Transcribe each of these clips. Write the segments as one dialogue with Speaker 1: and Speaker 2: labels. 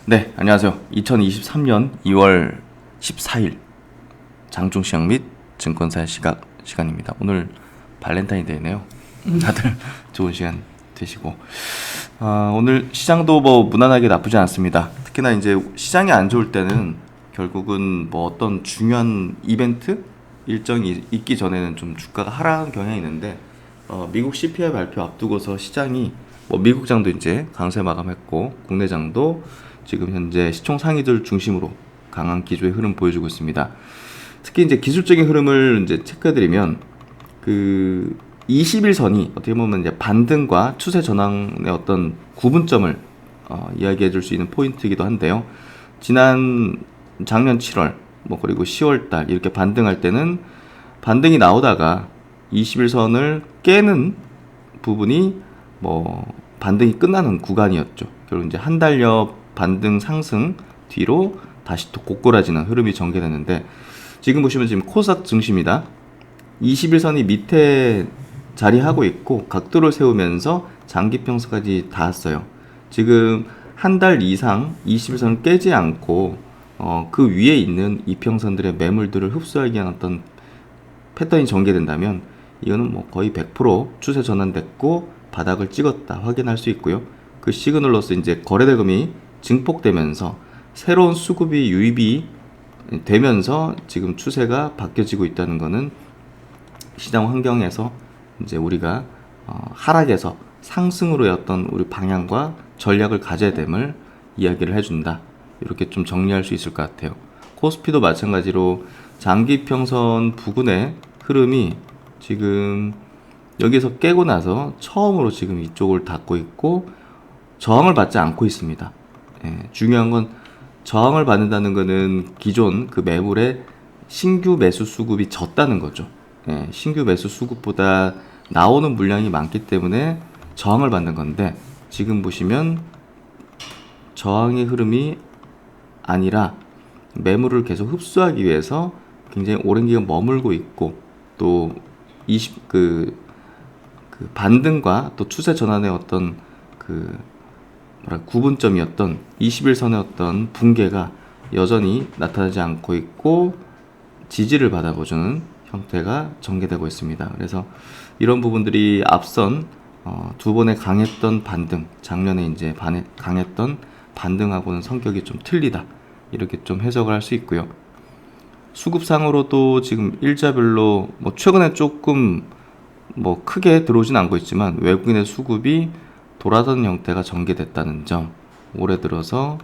Speaker 1: 네, 안녕하세요. 2023년 2월 14일 장중시장 및 증권사의 시간입니다. 오늘 발렌타인데이네요. 다들 좋은 시간 되시고 오늘 시장도 뭐 무난하게 나쁘지 않습니다. 특히나 이제 시장이 안 좋을 때는 결국은 뭐 어떤 중요한 이벤트 일정이 있기 전에는 좀 주가가 하락하는 경향이 있는데 미국 CPI 발표 앞두고서 시장이 뭐 미국장도 이제 강세 마감했고 국내장도 지금 현재 시총 상위들 중심으로 강한 기조의 흐름 보여주고 있습니다. 특히 이제 기술적인 흐름을 이제 체크해드리면 그 21선이 어떻게 보면 이제 반등과 추세 전환의 어떤 구분점을 이야기해줄 수 있는 포인트이기도 한데요. 작년 7월 뭐 그리고 10월달 이렇게 반등할 때는 반등이 나오다가 21선을 깨는 부분이 뭐 반등이 끝나는 구간이었죠. 결국 이제 한 달여 반등 상승 뒤로 다시 또 고꾸라지는 흐름이 전개됐는데 지금 보시면 지금 코스닥 증시입니다. 21선이 밑에 자리하고 있고 각도를 세우면서 장기평선까지 닿았어요. 지금 한 달 이상 21선을 깨지 않고 그 위에 있는 이평선들의 매물들을 흡수하기 위한 어떤 패턴이 전개된다면 이거는 뭐 거의 100% 추세 전환됐고 바닥을 찍었다 확인할 수 있고요. 그 시그널로서 이제 거래대금이 증폭되면서 새로운 수급이 유입이 되면서 지금 추세가 바뀌어지고 있다는 것은 시장 환경에서 이제 우리가 하락에서 상승으로의 어떤 우리 방향과 전략을 가져야 됨을 이야기를 해준다. 이렇게 좀 정리할 수 있을 것 같아요. 코스피도 마찬가지로 장기평선 부근의 흐름이 지금 여기서 깨고 나서 처음으로 지금 이쪽을 닫고 있고 저항을 받지 않고 있습니다. 중요한 건 저항을 받는다는 것은 기존 그 매물의 신규 매수 수급이 졌다는 거죠. 신규 매수 수급보다 나오는 물량이 많기 때문에 저항을 받는 건데 지금 보시면 저항의 흐름이 아니라 매물을 계속 흡수하기 위해서 굉장히 오랜 기간 머물고 있고 또 그 반등과 또 추세 전환의 어떤 구분점이었던 21선의 어떤 붕괴가 여전히 나타나지 않고 있고 지지를 받아보주는 형태가 전개되고 있습니다. 그래서 이런 부분들이 앞선 두 번의 강했던 반등, 작년에 이제 강했던 반등하고는 성격이 좀 틀리다. 이렇게 좀 해석을 할 수 있고요. 수급상으로도 지금 일자별로 뭐 최근에 조금 뭐 크게 들어오진 않고 있지만 외국인의 수급이 돌아서는 형태가 전개됐다는 점. 올해 들어서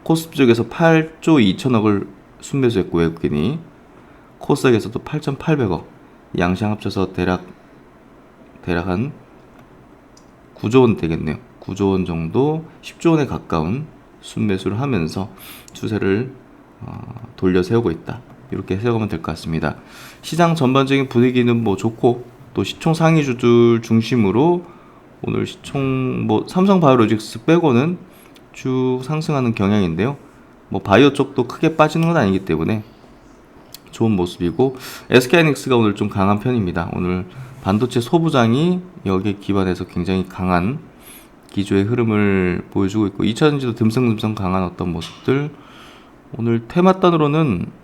Speaker 1: 코스피 쪽에서 8조 2천억을 순매수했고 외국인이 코스닥에서도 8,800억 양시장 합쳐서 대략 한 9조 원 되겠네요. 9조 원 정도 10조 원에 가까운 순매수를 하면서 추세를 돌려 세우고 있다. 이렇게 해석하면 될 것 같습니다. 시장 전반적인 분위기는 뭐 좋고 또 시총 상위주들 중심으로 오늘 시총 뭐 삼성바이오로직스 빼고는 쭉 상승하는 경향인데요. 뭐 바이오 쪽도 크게 빠지는 건 아니기 때문에 좋은 모습이고 SK하이닉스가 오늘 좀 강한 편입니다. 오늘 반도체 소부장이 여기에 기반해서 굉장히 강한 기조의 흐름을 보여주고 있고 2차전지도 듬성듬성 강한 어떤 모습들. 오늘 테마단으로는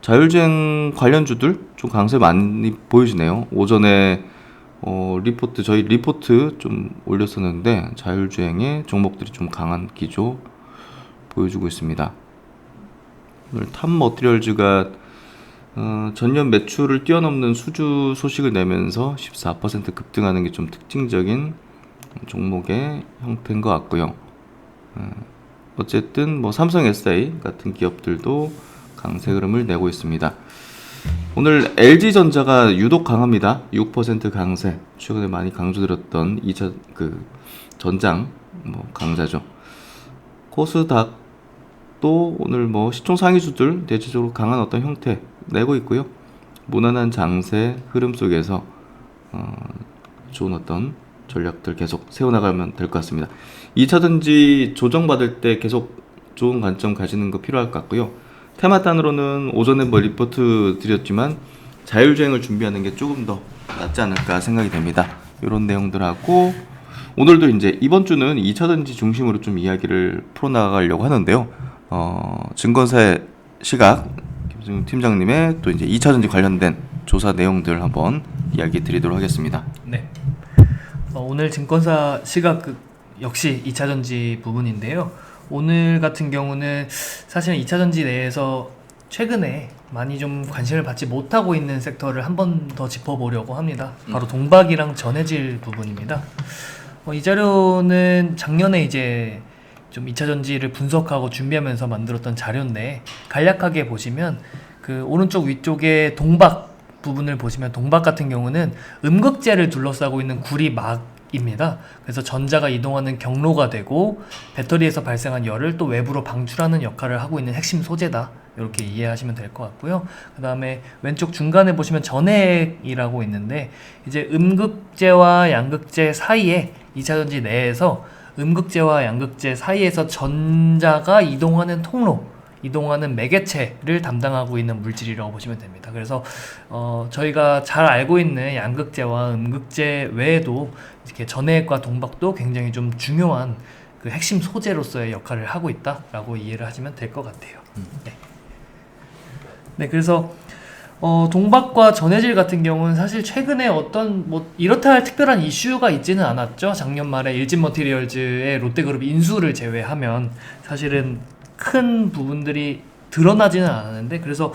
Speaker 1: 자율주행 관련주들 좀 강세 많이 보여지네요. 오전에 저희 리포트 좀 올렸었는데 자율주행의 종목들이 좀 강한 기조 보여주고 있습니다. 오늘 탑머티리얼즈가 전년 매출을 뛰어넘는 수주 소식을 내면서 14% 급등하는 게 좀 특징적인 종목의 형태인 것 같고요. 어쨌든 뭐 삼성 SI 같은 기업들도 강세 흐름을 내고 있습니다. 오늘 LG전자가 유독 강합니다. 6% 강세. 최근에 많이 강조드렸던 2차 전장 강자죠. 코스닥도 오늘 뭐 시총 상위주들 대체적으로 강한 어떤 형태 내고 있고요. 무난한 장세 흐름 속에서 좋은 어떤 전략들 계속 세워나가면 될 것 같습니다. 2차전지 조정받을 때 계속 좋은 관점 가지는 거 필요할 것 같고요. 테마단으로는 오전에 뭐 리포트 드렸지만 자율주행을 준비하는 게 조금 더 낫지 않을까 생각이 됩니다. 이런 내용들하고 오늘도 이제 이번 주는 2차전지 중심으로 좀 이야기를 풀어나가려고 하는데요. 증권사의 시각 김승윤 팀장님의 또 이제 2차전지 관련된 조사 내용들 한번 이야기 드리도록 하겠습니다.
Speaker 2: 네. 오늘 증권사 시각 역시 2차전지 부분인데요. 오늘 같은 경우는 사실은 2차전지 내에서 최근에 많이 좀 관심을 받지 못하고 있는 섹터를 한 번 더 짚어보려고 합니다. 바로 동박이랑 전해질 부분입니다. 이 자료는 작년에 이제 좀 2차전지를 분석하고 준비하면서 만들었던 자료인데, 간략하게 보시면 그 오른쪽 위쪽에 동박 부분을 보시면, 동박 같은 경우는 음극재를 둘러싸고 있는 구리막입니다. 그래서 전자가 이동하는 경로가 되고 배터리에서 발생한 열을 또 외부로 방출하는 역할을 하고 있는 핵심 소재다, 이렇게 이해하시면 될 것 같고요. 그 다음에 왼쪽 중간에 보시면 전해액이라고 있는데, 이제 음극재와 양극재 사이에 2차전지 내에서 음극재와 양극재 사이에서 전자가 이동하는 통로, 이동하는 매개체를 담당하고 있는 물질이라고 보시면 됩니다. 그래서 저희가 잘 알고 있는 양극재와 음극재 외에도 이렇게 전해액과 동박도 굉장히 좀 중요한 그 핵심 소재로서의 역할을 하고 있다라고 이해를 하시면 될 것 같아요. 네. 네, 그래서 동박과 전해질 같은 경우는 사실 최근에 어떤 뭐 이렇다 할 특별한 이슈가 있지는 않았죠. 작년 말에 일진머티리얼즈의 롯데그룹 인수를 제외하면 사실은 큰 부분들이 드러나지는 않았는데, 그래서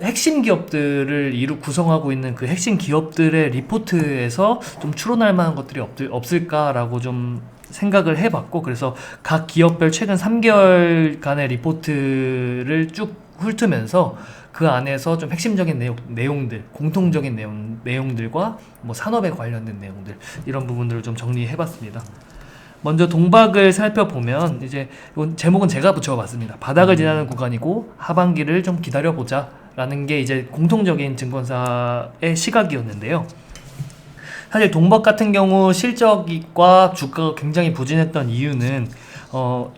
Speaker 2: 핵심 기업들을 구성하고 있는 그 핵심 기업들의 리포트에서 좀 추론할 만한 것들이 없을까라고 좀 생각을 해봤고, 그래서 각 기업별 최근 3개월간의 리포트를 쭉 훑으면서 그 안에서 좀 핵심적인 내용들, 공통적인 내용들과 뭐 산업에 관련된 내용들, 이런 부분들을 좀 정리해봤습니다. 먼저 동박을 살펴보면, 이제 제목은 제가 붙여봤습니다. 바닥을 지나는 구간이고 하반기를 좀 기다려보자 라는 게 이제 공통적인 증권사의 시각이었는데요. 사실 동박 같은 경우 실적과 주가가 굉장히 부진했던 이유는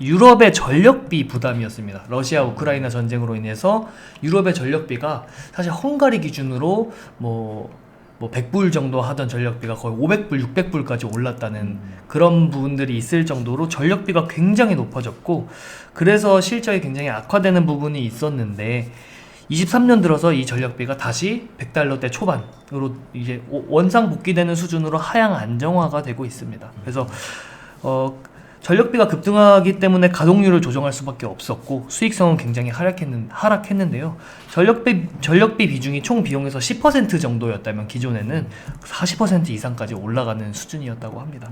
Speaker 2: 유럽의 전력비 부담이었습니다. 러시아 우크라이나 전쟁으로 인해서 유럽의 전력비가 사실 헝가리 기준으로 뭐 100불 정도 하던 전력비가 거의 500불, 600불까지 올랐다는 그런 부분들이 있을 정도로 전력비가 굉장히 높아졌고, 그래서 실적이 굉장히 악화되는 부분이 있었는데, 23년 들어서 이 전력비가 다시 100달러대 초반으로 이제 원상 복귀되는 수준으로 하향 안정화가 되고 있습니다. 그래서 전력비가 급등하기 때문에 가동률을 조정할 수밖에 없었고 수익성은 굉장히 하락했는데요. 전력비 비중이 총 비용에서 10% 정도였다면 기존에는 40% 이상까지 올라가는 수준이었다고 합니다.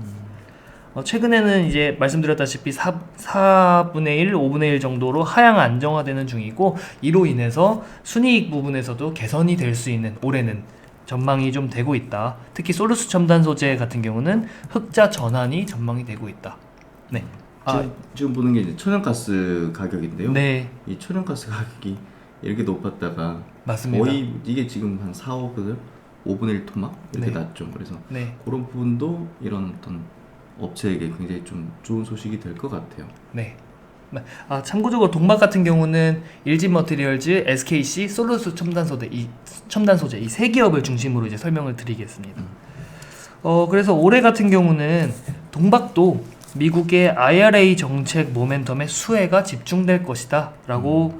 Speaker 2: 최근에는 이제 말씀드렸다시피 4분의 1, 5분의 1 정도로 하향 안정화되는 중이고, 이로 인해서 순이익 부분에서도 개선이 될 수 있는 올해는 전망이 좀 되고 있다. 특히 솔루스 첨단 소재 같은 경우는 흑자 전환이 전망이 되고 있다. 네.
Speaker 1: 지금 보는 게 이제 천연가스 가격인데요.
Speaker 2: 네.
Speaker 1: 이 천연가스 가격이 이렇게 높았다가
Speaker 2: 맞습니다.
Speaker 1: 거의 이게 지금 한 4억을 5분의 1 토막 이렇게
Speaker 2: 네.
Speaker 1: 났죠. 그래서
Speaker 2: 네.
Speaker 1: 그런 부분도 이런 어떤 업체에게 굉장히 좀 좋은 소식이 될 것 같아요.
Speaker 2: 네. 참고적으로 동박 같은 경우는 일진머티리얼즈, SKC, 솔루스 첨단 소재 이 세 기업을 중심으로 이제 설명을 드리겠습니다. 그래서 올해 같은 경우는 동박도 미국의 IRA 정책 모멘텀의 수혜가 집중될 것이다라고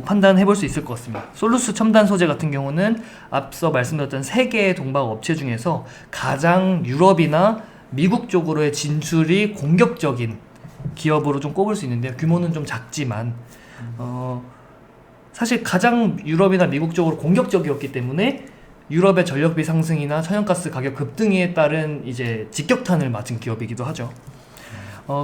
Speaker 2: 판단해 볼 수 있을 것 같습니다. 솔루스 첨단 소재 같은 경우는 앞서 말씀드렸던 세 개의 동박 업체 중에서 가장 유럽이나 미국 쪽으로의 진출이 공격적인 기업으로 좀 꼽을 수 있는데요. 규모는 좀 작지만 사실 가장 유럽이나 미국 쪽으로 공격적이었기 때문에 유럽의 전력비 상승이나 천연가스 가격 급등에 따른 이제 직격탄을 맞은 기업이기도 하죠.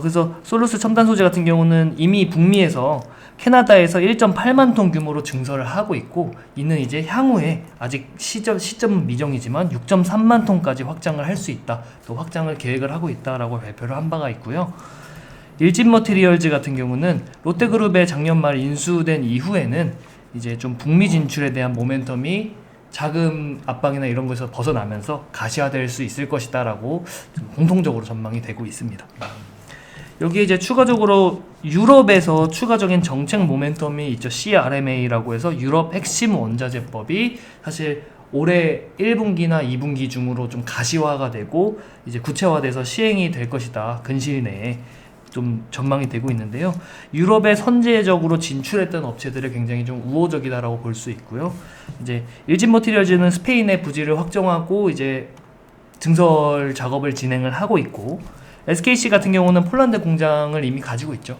Speaker 2: 그래서 솔루스 첨단 소재 같은 경우는 이미 북미에서 캐나다에서 1.8만 톤 규모로 증설을 하고 있고, 이는 이제 향후에 아직 시점은 미정이지만 6.3만 톤까지 확장을 할 수 있다, 또 확장을 계획을 하고 있다라고 발표를 한 바가 있고요. 일진머티리얼즈 같은 경우는 롯데그룹의 작년 말 인수된 이후에는 이제 좀 북미 진출에 대한 모멘텀이 자금 압박이나 이런 것에서 벗어나면서 가시화될 수 있을 것이다라고 공통적으로 전망이 되고 있습니다. 여기에 이제 추가적으로 유럽에서 추가적인 정책 모멘텀이 있죠. CRMA라고 해서 유럽 핵심 원자재법이 사실 올해 1분기나 2분기 중으로 좀 가시화가 되고 이제 구체화돼서 시행이 될 것이다. 근시일 내에 좀 전망이 되고 있는데요. 유럽에 선제적으로 진출했던 업체들이 굉장히 좀 우호적이다라고 볼 수 있고요. 이제 일진 머티리얼즈는 스페인의 부지를 확정하고 이제 증설 작업을 진행을 하고 있고, SKC 같은 경우는 폴란드 공장을 이미 가지고 있죠.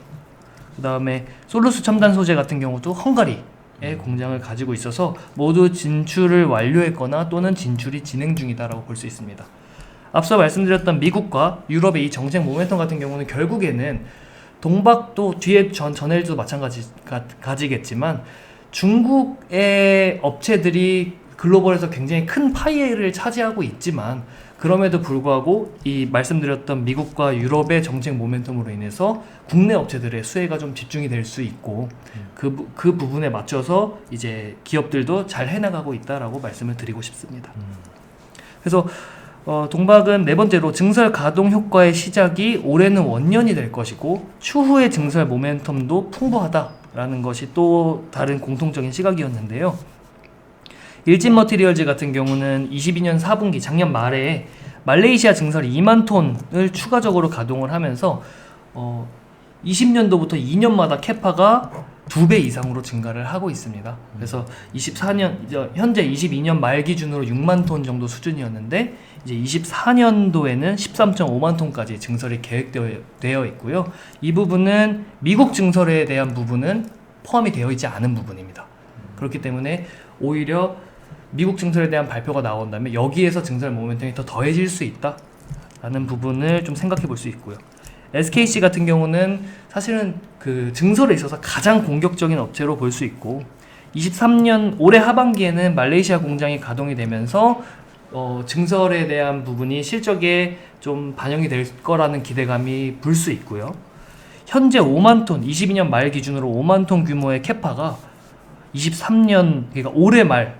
Speaker 2: 그 다음에 솔루스 첨단 소재 같은 경우도 헝가리에 공장을 가지고 있어서 모두 진출을 완료했거나 또는 진출이 진행 중이다라고 볼 수 있습니다. 앞서 말씀드렸던 미국과 유럽의 이 정책 모멘텀 같은 경우는 결국에는 동박도 뒤에 전해일도 마찬가지겠지만 중국의 업체들이 글로벌에서 굉장히 큰 파이를 차지하고 있지만, 그럼에도 불구하고 이 말씀드렸던 미국과 유럽의 정책 모멘텀으로 인해서 국내 업체들의 수혜가 좀 집중이 될 수 있고 그 부분에 맞춰서 이제 기업들도 잘 해나가고 있다라고 말씀을 드리고 싶습니다. 그래서 동박은 네 번째로 증설 가동 효과의 시작이 올해는 원년이 될 것이고 추후의 증설 모멘텀도 풍부하다라는 것이 또 다른 공통적인 시각이었는데요. 일진 머티리얼즈 같은 경우는 22년 4분기 작년 말에 말레이시아 증설 2만 톤을 추가적으로 가동을 하면서 20년도부터 2년마다 캐파가 2배 이상으로 증가를 하고 있습니다. 그래서 24년 현재 22년 말 기준으로 6만 톤 정도 수준이었는데 이제 24년도에는 13.5만 톤까지 증설이 계획되어 있고요. 이 부분은 미국 증설에 대한 부분은 포함이 되어 있지 않은 부분입니다. 그렇기 때문에 오히려 미국 증설에 대한 발표가 나온다면 여기에서 증설 모멘텀이 더 더해질 수 있다라는 부분을 좀 생각해 볼 수 있고요. SKC 같은 경우는 사실은 그 증설에 있어서 가장 공격적인 업체로 볼 수 있고 23년 올해 하반기에는 말레이시아 공장이 가동이 되면서 증설에 대한 부분이 실적에 좀 반영이 될 거라는 기대감이 불 수 있고요. 현재 5만 톤, 22년 말 기준으로 5만 톤 규모의 캐파가 23년, 그러니까 올해 말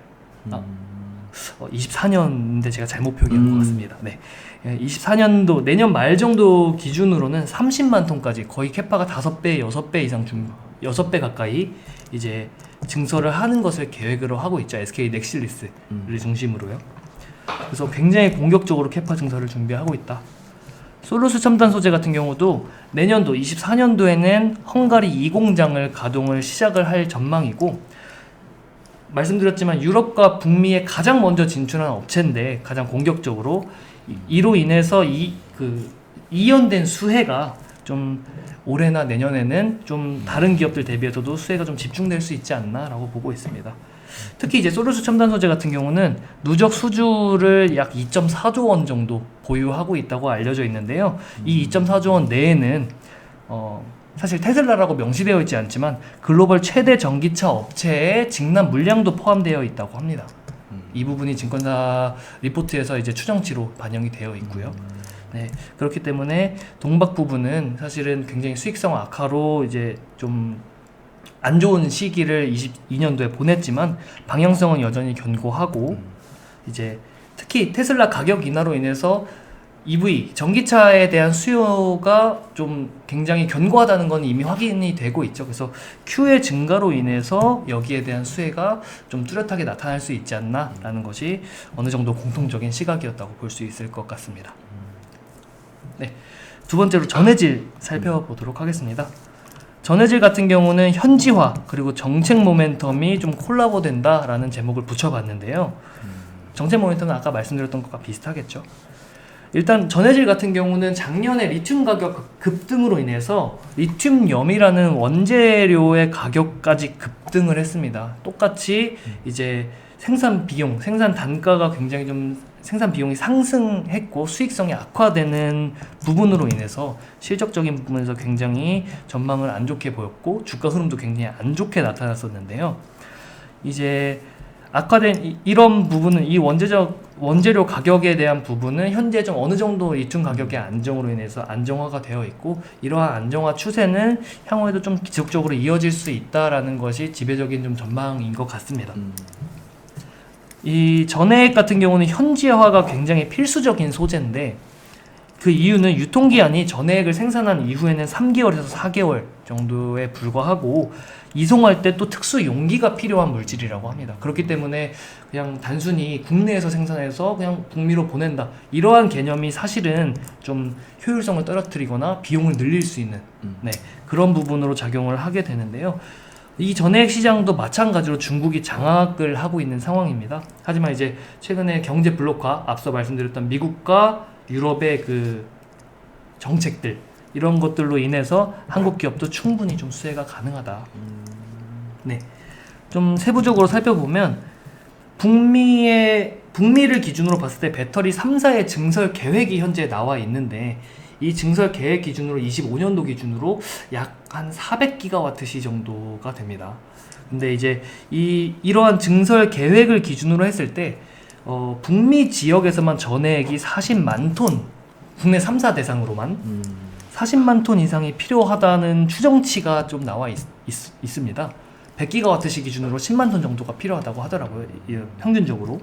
Speaker 2: 24년인데 제가 잘못 표기한 것 같습니다. 네. 24년도 내년 말 정도 기준으로는 30만 톤까지 거의 캐파가 5배, 6배 이상 6배 가까이 이제 증설을 하는 것을 계획으로 하고 있죠. SK 넥실리스를 중심으로요. 그래서 굉장히 공격적으로 캐파 증설을 준비하고 있다. 솔루스 첨단 소재 같은 경우도 내년도 24년도에는 헝가리 2공장을 가동을 시작을 할 전망이고, 말씀드렸지만 유럽과 북미에 가장 먼저 진출한 업체인데 가장 공격적으로 이로 인해서 이연된 수혜가 좀 올해나 내년에는 좀 다른 기업들 대비해서도 수혜가 좀 집중될 수 있지 않나라고 보고 있습니다. 특히 이제 솔루스 첨단 소재 같은 경우는 누적 수주를 약 2.4조 원 정도 보유하고 있다고 알려져 있는데요. 이 2.4조 원 내에는 사실 테슬라라고 명시되어 있지 않지만 글로벌 최대 전기차 업체의 직납 물량도 포함되어 있다고 합니다. 이 부분이 증권사 리포트에서 이제 추정치로 반영이 되어 있고요. 네, 그렇기 때문에 동박 부분은 사실은 굉장히 수익성 악화로 이제 좀 안 좋은 시기를 22년도에 보냈지만 방향성은 여전히 견고하고 이제 특히 테슬라 가격 인하로 인해서 EV 전기차에 대한 수요가 좀 굉장히 견고하다는 건 이미 확인이 되고 있죠. 그래서 Q의 증가로 인해서 여기에 대한 수혜가 좀 뚜렷하게 나타날 수 있지 않나라는 것이 어느 정도 공통적인 시각이었다고 볼 수 있을 것 같습니다. 네, 두 번째로 전해질 살펴보도록 하겠습니다. 전해질 같은 경우는 현지화 그리고 정책 모멘텀이 좀 콜라보 된다라는 제목을 붙여봤는데요. 정책 모멘텀은 아까 말씀드렸던 것과 비슷하겠죠. 일단 전해질 같은 경우는 작년에 리튬 가격 급등으로 인해서 리튬염이라는 원재료의 가격까지 급등을 했습니다. 똑같이 이제 생산 비용, 생산 단가가 굉장히 좀 생산 비용이 상승했고 수익성이 악화되는 부분으로 인해서 실적적인 부분에서 굉장히 전망을 안 좋게 보였고 주가 흐름도 굉장히 안 좋게 나타났었는데요. 이제 악화된 이런 부분은 이 원재료 가격에 대한 부분은 현재 좀 어느 정도 리튬 가격의 안정으로 인해서 안정화가 되어 있고 이러한 안정화 추세는 향후에도 좀 지속적으로 이어질 수 있다라는 것이 지배적인 좀 전망인 것 같습니다. 이 전해액 같은 경우는 현지화가 굉장히 필수적인 소재인데 그 이유는 유통기한이 전해액을 생산한 이후에는 3개월에서 4개월 정도에 불과하고 이송할 때 또 특수 용기가 필요한 물질이라고 합니다. 그렇기 때문에 그냥 단순히 국내에서 생산해서 그냥 북미로 보낸다, 이러한 개념이 사실은 좀 효율성을 떨어뜨리거나 비용을 늘릴 수 있는 네, 그런 부분으로 작용을 하게 되는데요. 이 전해액 시장도 마찬가지로 중국이 장악을 하고 있는 상황입니다. 하지만 이제 최근에 경제 블록화, 앞서 말씀드렸던 미국과 유럽의 그 정책들, 이런 것들로 인해서 한국 기업도 충분히 좀 수혜가 가능하다. 네, 좀 세부적으로 살펴보면 북미를 기준으로 봤을 때 배터리 3사의 증설 계획이 현재 나와 있는데, 이 증설 계획 기준으로 25년도 기준으로 약 한 400기가와트시 정도가 됩니다. 근데 이제 이러한 증설 계획을 기준으로 했을 때 북미 지역에서만 전해액이 40만 톤, 국내 3사 대상으로만 40만 톤 이상이 필요하다는 추정치가 좀 나와 있습니다. 100기가와트시 기준으로 10만 톤 정도가 필요하다고 하더라고요, 평균적으로.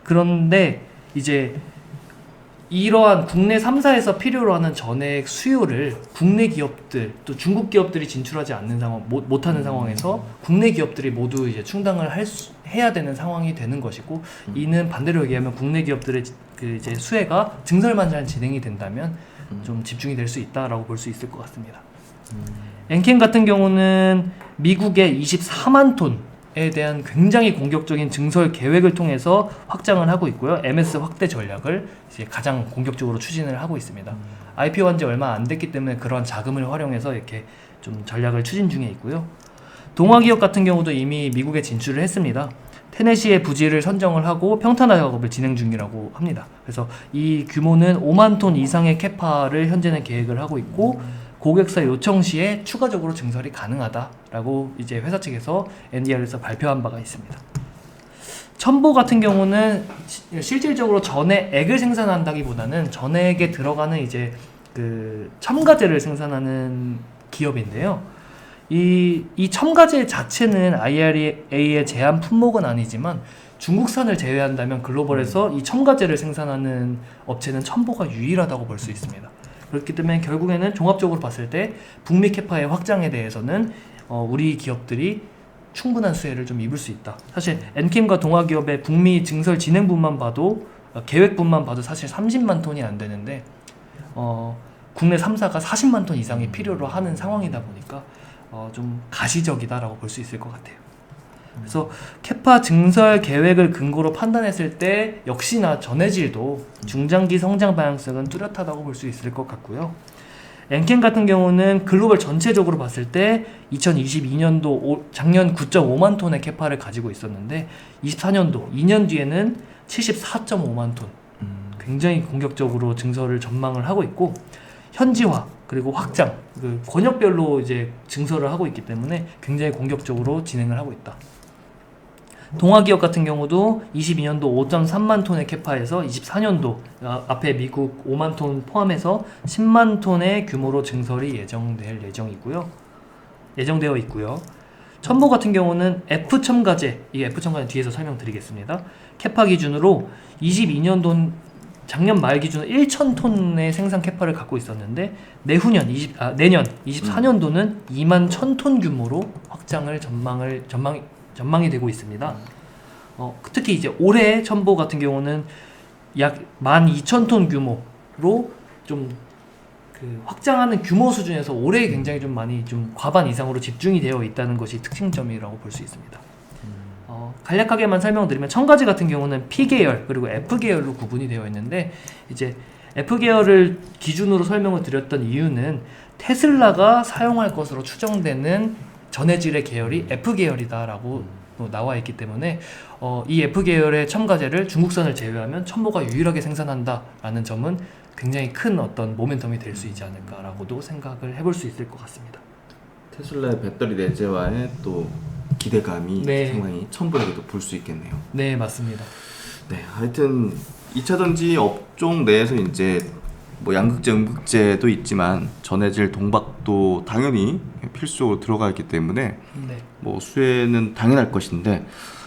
Speaker 2: 그런데 이제 이러한 국내 3사에서 필요로 하는 전해액 수요를 국내 기업들, 또 중국 기업들이 진출하지 않는 상황, 못하는 상황에서 국내 기업들이 모두 이제 충당을 해야 되는 상황이 되는 것이고, 이는 반대로 얘기하면 국내 기업들의 그 이제 수혜가 증설만 잘 진행이 된다면 좀 집중이 될 수 있다라고 볼 수 있을 것 같습니다. 엔캠 같은 경우는 미국의 24만 톤에 대한 굉장히 공격적인 증설 계획을 통해서 확장을 하고 있고요. MS 확대 전략을 이제 가장 공격적으로 추진을 하고 있습니다. IPO한 지 얼마 안 됐기 때문에 그런 자금을 활용해서 이렇게 좀 전략을 추진 중에 있고요. 동아기업 같은 경우도 이미 미국에 진출을 했습니다. 테네시의 부지를 선정을 하고 평탄화 작업을 진행 중이라고 합니다. 그래서 이 규모는 5만 톤 이상의 캐파를 현재는 계획을 하고 있고, 고객사 요청 시에 추가적으로 증설이 가능하다라고 이제 회사 측에서 NDR에서 발표한 바가 있습니다. 첨보 같은 경우는 실질적으로 전해액을 생산한다기보다는 전해액에 들어가는 이제 그 첨가제를 생산하는 기업인데요. 이 첨가제 자체는 IRA의 제한 품목은 아니지만 중국산을 제외한다면 글로벌에서 이 첨가제를 생산하는 업체는 첨보가 유일하다고 볼 수 있습니다. 그렇기 때문에 결국에는 종합적으로 봤을 때 북미 캐파의 확장에 대해서는 우리 기업들이 충분한 수혜를 좀 입을 수 있다. 사실 엔캠과 동아기업의 북미 증설 진행분만 봐도, 계획분만 봐도 사실 30만 톤이 안 되는데 국내 3사가 40만 톤 이상이 필요로 하는 상황이다 보니까 좀 가시적이다라고 볼 수 있을 것 같아요. 그래서 캐파 증설 계획을 근거로 판단했을 때 역시나 전해질도 중장기 성장 방향성은 뚜렷하다고 볼 수 있을 것 같고요. 엔캠 같은 경우는 글로벌 전체적으로 봤을 때 2022년도 작년 9.5만 톤의 캐파를 가지고 있었는데 24년도 2년 뒤에는 74.5만 톤, 굉장히 공격적으로 증설을 전망을 하고 있고, 현지화 그리고 확장, 그 권역별로 이제 증설을 하고 있기 때문에 굉장히 공격적으로 진행을 하고 있다. 동아기업 같은 경우도 22년도 5.3만 톤의 캐파에서 24년도 앞에 미국 5만 톤 포함해서 10만 톤의 규모로 증설이 예정되어 있고요. 첨보 같은 경우는 F 첨가제, 이 F 첨가제 뒤에서 설명드리겠습니다. 캐파 기준으로 22년도 작년 말 기준 1,000톤의 생산 캐파를 갖고 있었는데 내년 24년도는 2만 1,000톤 규모로 확장을 전망이 되고 있습니다. 특히 이제 올해 첨보 같은 경우는 약 12,000톤 규모로 좀 그 확장하는 규모 수준에서 올해 굉장히 좀 많이 좀 과반 이상으로 집중이 되어 있다는 것이 특징점이라고 볼 수 있습니다. 간략하게만 설명드리면 첨가제 같은 경우는 P계열 그리고 F계열로 구분이 되어 있는데, 이제 F계열을 기준으로 설명을 드렸던 이유는 테슬라가 사용할 것으로 추정되는 전해질의 계열이 F계열이다라고 나와 있기 때문에 이 F계열의 첨가제를 중국산을 제외하면 첨보가 유일하게 생산한다라는 점은 굉장히 큰 어떤 모멘텀이 될 수 있지 않을까라고도 생각을 해볼 수 있을 것 같습니다.
Speaker 1: 테슬라의 배터리 내재화에 또 기대감이 상당히 첨보에도 볼 수 있겠네요.
Speaker 2: 네, 맞습니다.
Speaker 1: 네, 하여튼 2차 전지 업종 내에서 이제 뭐 양극재, 음극재도 있지만 전해질 동박도 당연히 필수적으로 들어가 있기 때문에 뭐 수혜는 당연할 것인데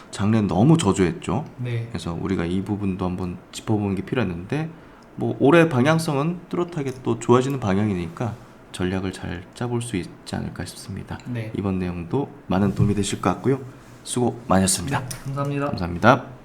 Speaker 1: 작년 너무 저조했죠. 그래서 우리가 이 부분도 한번 짚어보는 게 필요했는데 뭐 올해 방향성은 뚜렷하게 또 좋아지는 방향이니까 전략을 잘 짜볼 수 있지 않을까 싶습니다.
Speaker 2: 네.
Speaker 1: 이번 내용도 많은 도움이 되실 것 같고요. 수고 많으셨습니다.
Speaker 2: 감사합니다.
Speaker 1: 감사합니다.